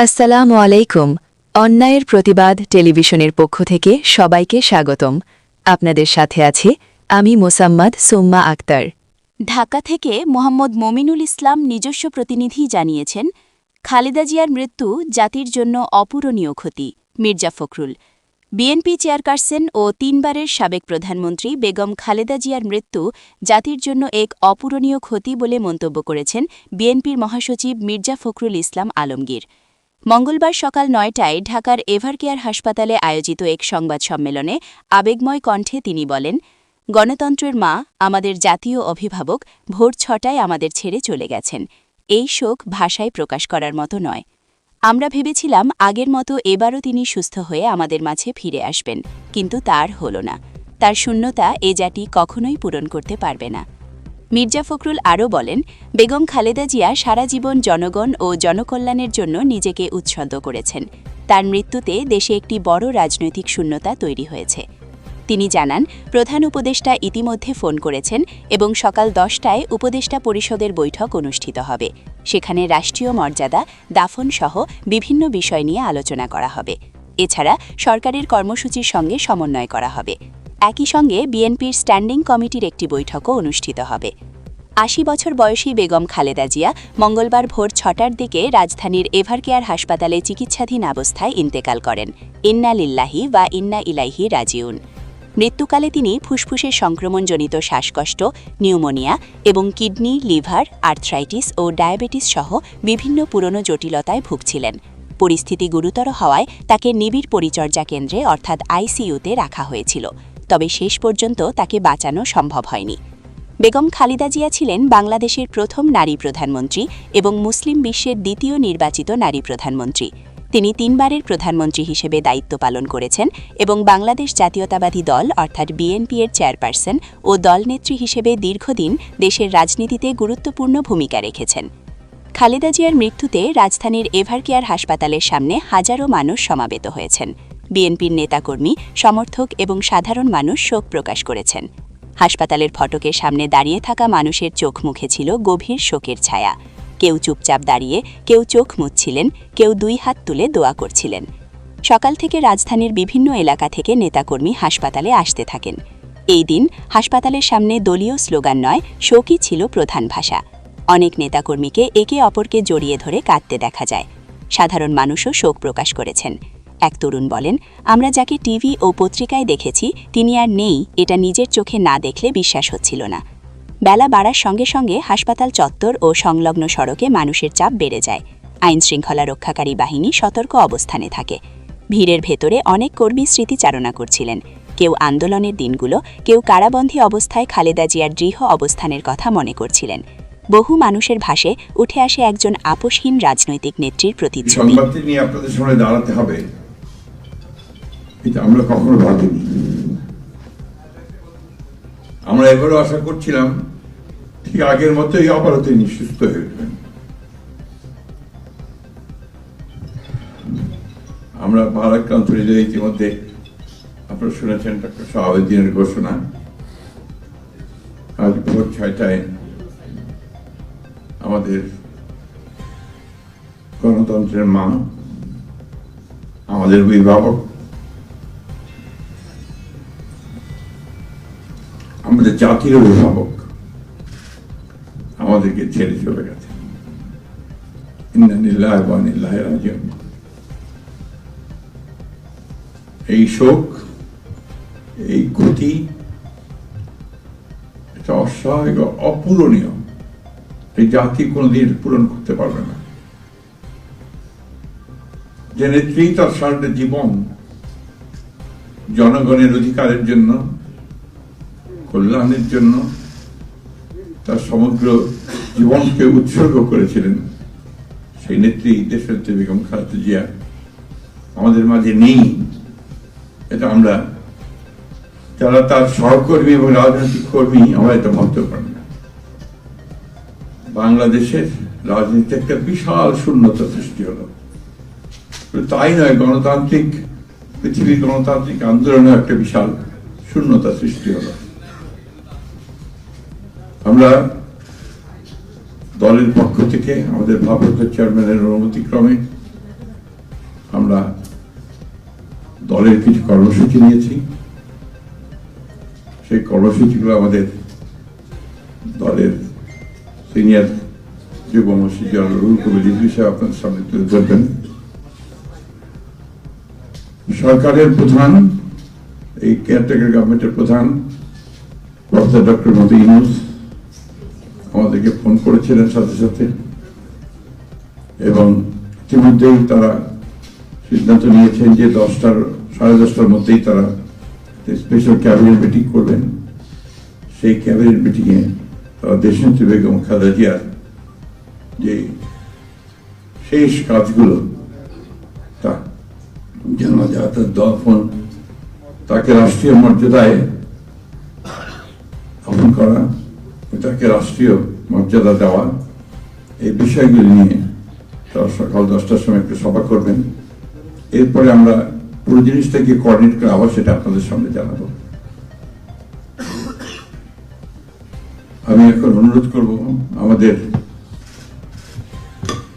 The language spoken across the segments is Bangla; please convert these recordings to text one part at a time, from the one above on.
আসসালামু আলাইকুম। অন্যায়ের প্রতিবাদ টেলিভিশনের পক্ষ থেকে সবাইকে স্বাগতম। আপনাদের সাথে আছি আমি মোসাম্মদ সুম্মা আক্তার। ঢাকা থেকে মোহাম্মদ মমিনুল ইসলাম নিজস্ব প্রতিনিধি জানিয়েছেন, খালেদা জিয়ার মৃত্যু জাতির জন্য অপূরণীয় ক্ষতি। মির্জা ফখরুল। বিএনপি চেয়ারপারসন ও ৩ বারের সাবেক প্রধানমন্ত্রী বেগম খালেদা জিয়ার মৃত্যু জাতির জন্য এক অপূরণীয় ক্ষতি বলে মন্তব্য করেছেন বিএনপির মহাসচিব মির্জা ফখরুল ইসলাম আলমগীর। মঙ্গলবার সকাল ৯টায় ঢাকার এভারকেয়ার হাসপাতালে আয়োজিত এক সংবাদ সম্মেলনে আবেগময় কণ্ঠে তিনি বলেন, গণতন্ত্রের মা, আমাদের জাতীয় অভিভাবক ভোর ৬টায় আমাদের ছেড়ে চলে গেছেন। এই শোক ভাষায় প্রকাশ করার মতো নয়। আমরা ভেবেছিলাম আগের মতো এবারও তিনি সুস্থ হয়ে আমাদের মাঝে ফিরে আসবেন, কিন্তু তার হল না। তার শূন্যতা এ জাতি কখনোই পূরণ করতে পারবে না। মির্জা ফখরুল আরও বলেন, বেগম খালেদা জিয়া সারা জীবন জনগণ ও জনকল্যাণের জন্য নিজেকে উৎসর্গ করেছেন। তার মৃত্যুতে দেশে একটি বড় রাজনৈতিক শূন্যতা তৈরি হয়েছে। তিনি জানান, প্রধান উপদেষ্টা ইতিমধ্যে ফোন করেছেন এবং সকাল 10টায় উপদেষ্টা পরিষদের বৈঠক অনুষ্ঠিত হবে। সেখানে রাষ্ট্রীয় মর্যাদা, দাফনসহ বিভিন্ন বিষয় নিয়ে আলোচনা করা হবে। এছাড়া সরকারের কর্মসূচির সঙ্গে সমন্বয় করা হবে। একই সঙ্গে বিএনপির স্ট্যান্ডিং কমিটির একটি বৈঠকও অনুষ্ঠিত হবে। ৮০ বছর বয়সী বেগম খালেদা জিয়া মঙ্গলবার ভোর ৬টার দিকে রাজধানীর এভারকেয়ার হাসপাতালে চিকিৎসাধীন অবস্থায় ইন্তেকাল করেন। ইন্না লিল্লাহি ওয়া ইন্না ইলাইহি রাজিউন। মৃত্যুকালে তিনি ফুসফুসের সংক্রমণজনিত শ্বাসকষ্ট, নিউমোনিয়া এবং কিডনি, লিভার, আর্থ্রাইটিস ও ডায়াবেটিস সহ বিভিন্ন পুরনো জটিলতায় ভুগছিলেন। পরিস্থিতি গুরুতর হওয়ায় তাকে নিবিড় পরিচর্যা কেন্দ্রে অর্থাৎ আইসিইউতে রাখা হয়েছিল, তবে শেষ পর্যন্ত তাকে বাঁচানো সম্ভব হয়নি। বেগম খালেদা জিয়া ছিলেন বাংলাদেশের প্রথম নারী প্রধানমন্ত্রী এবং মুসলিম বিশ্বের দ্বিতীয় নির্বাচিত নারী প্রধানমন্ত্রী। তিনি ৩ বারের প্রধানমন্ত্রী হিসেবে দায়িত্ব পালন করেছেন এবং বাংলাদেশ জাতীয়তাবাদী দল অর্থাৎ বিএনপি এর চেয়ারপারসন ও দলনেত্রী হিসেবে দীর্ঘদিন দেশের রাজনীতিতে গুরুত্বপূর্ণ ভূমিকা রেখেছেন। খালেদা জিয়ার মৃত্যুতে রাজধানীর এভারকেয়ার হাসপাতালের সামনে হাজারো মানুষ সমাবেত হয়েছেন। বিএনপির নেতাকর্মী, সমর্থক এবং সাধারণ মানুষ শোক প্রকাশ করেছেন। হাসপাতালের ফটকের সামনে দাঁড়িয়ে থাকা মানুষের চোখ মুখে ছিল গভীর শোকের ছায়া। কেউ চুপচাপ দাঁড়িয়ে, কেউ চোখ মুছছিলেন, কেউ ২ হাত তুলে দোয়া করছিলেন। সকাল থেকে রাজধানীর বিভিন্ন এলাকা থেকে নেতাকর্মী হাসপাতালে আসতে থাকেন। এই দিন হাসপাতালের সামনে দলীয় স্লোগান নয়, শোকই ছিল প্রধান ভাষা। অনেক নেতাকর্মীকে একে অপরকে জড়িয়ে ধরে কাঁদতে দেখা যায়। সাধারণ মানুষও শোক প্রকাশ করেছেন। এক তরুণ বলেন, আমরা যাকে টিভি ও পত্রিকায় দেখেছি তিনি আর নেই, এটা নিজের চোখে না দেখলে বিশ্বাস হচ্ছিল না। বেলা বাড়ার সঙ্গে সঙ্গে হাসপাতাল চত্বর ও সংলগ্ন সড়কে মানুষের চাপ বেড়ে যায়। আইনশৃঙ্খলা রক্ষাকারী বাহিনী সতর্ক অবস্থানে থাকে। ভিড়ের ভেতরে অনেক কর্মী স্মৃতিচারণা করছিলেন। কেউ আন্দোলনের দিনগুলো, কেউ কারাবন্দী অবস্থায় খালেদা জিয়ার দৃঢ় অবস্থানের কথা মনে করছিলেন। বহু মানুষের ভাষে উঠে আসে একজন আপোষহীন রাজনৈতিক নেত্রীর প্রতিচ্ছবি। সংবাদটি নিয়ে আপনাদের সামনে দাঁড়াতে হবে, এটা আমরা কখনো ভাবিনি। আমরা এবারও আশা করছিলাম ঠিক আগের মতোই আবারও তিনি সুস্থ হয়ে উঠবেন। আমরা ভারাক্রান্ত হৃদয়ে ইতিমধ্যে আপনারা শুনেছেন ডক্টর শাহাবুদ্দিনের ঘোষণা। আজ ভোর ৬টায় আমাদের গণতন্ত্রের মা, আমাদের অভিভাবক, আমাদের জাতির অভিভাবক আমাদেরকে ছেড়ে চলে গেছে। ইন্না লিল্লাহি ওয়া ইন্না ইলাইহি রাজিউন। এই শোক, এই ক্ষতি, এটা অসহায়, অপূরণীয়। এই জাতি কোনদিন পূরণ করতে পারবে না। যে নেত্রী তার সারাটা জীবন জনগণের অধিকারের জন্য, কল্যাণের জন্য তার সমগ্র জীবনকে উৎসর্গ করেছিলেন, সেই নেত্রী দেশনেত্রী বেগম খালেদা জিয়া আমাদের মাঝে নেই। এটা আমরা যারা তার সহকর্মী এবং রাজনৈতিক কর্মী আমরা এটা ভাবতে পারি না। বাংলাদেশের রাজনীতিতে একটা বিশাল শূন্যতা সৃষ্টি হলো। তাই নয়, গণতান্ত্রিক পৃথিবীর গণতান্ত্রিক আন্দোলনে একটা বিশাল শূন্যতা সৃষ্টি হলো। আমরা দলের পক্ষ থেকে আমাদের ভারপ্রাপ্ত চেয়ারম্যানের অনুমতিক্রমে আমরা দলের কিছু কর্মসূচি নিয়েছি। সেই কর্মসূচিগুলো আমাদের দলের সিনিয়র যুগ্ম মহাসচিব জনাব রুহুল কবির রিজভী সাহেব আপনাদের সামনে তুলে ধরবেন। সরকারের প্রধান, এই কেয়ারটেকার গভর্নমেন্টের প্রধান প্রফেসর ডক্টর মোহাম্মদ ইউনূস আমাদেরকে ফোন করেছিলেন সাথে সাথে, এবং ইতিমধ্যেই তারা সিদ্ধান্ত নিয়েছেন যে 10টার মধ্যেই তারা স্পেশাল ক্যাবিনেট মিটিং করবেন। সেই ক্যাবিনেট মিটিংয়ে তারা দেশনেত্রী বেগম খালেদা জিয়ার যে শেষ কাজগুলো তা জানা যায়, তার দফন, তাকে রাষ্ট্রীয় মর্যাদায় দফন করা, তাকে রাষ্ট্রীয় মর্যাদা দেওয়া, এই বিষয়গুলি নিয়ে তারা সকাল 10টার সময় একটু সভা করবেন। এরপরে আমরা পুরো জিনিসটাকে কোঅর্ডিনেট করে আবার সেটা আপনাদের সামনে জানাবো। আমি এখন অনুরোধ করব আমাদের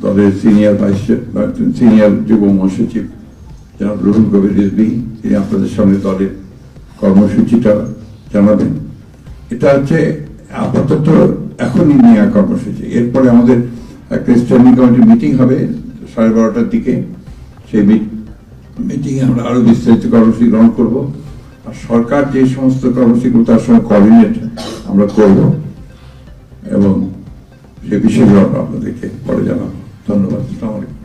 দলের সিনিয়র যুগ্ম মহাসচিব জনাব রুহুল কবির রিজভী, তিনি আপনাদের সামনে দলের কর্মসূচিটা জানাবেন। এটা হচ্ছে আপাতত এখনই নেওয়া কর্মসূচি। এরপরে আমাদের একটা স্ট্যান্ডিং কমিটি মিটিং হবে 12:30টার দিকে। সেই মিটিংয়ে আমরা আরো বিস্তারিত কর্মসূচি গ্রহণ করব, আর সরকার যে সমস্ত কর্মসূচিগুলো তার সঙ্গে কোঅর্ডিনেট আমরা করব, এবং সে বিষয়গুলো আপনাদেরকে পরে জানাবো। ধন্যবাদ। আসসালামু আলাইকুম।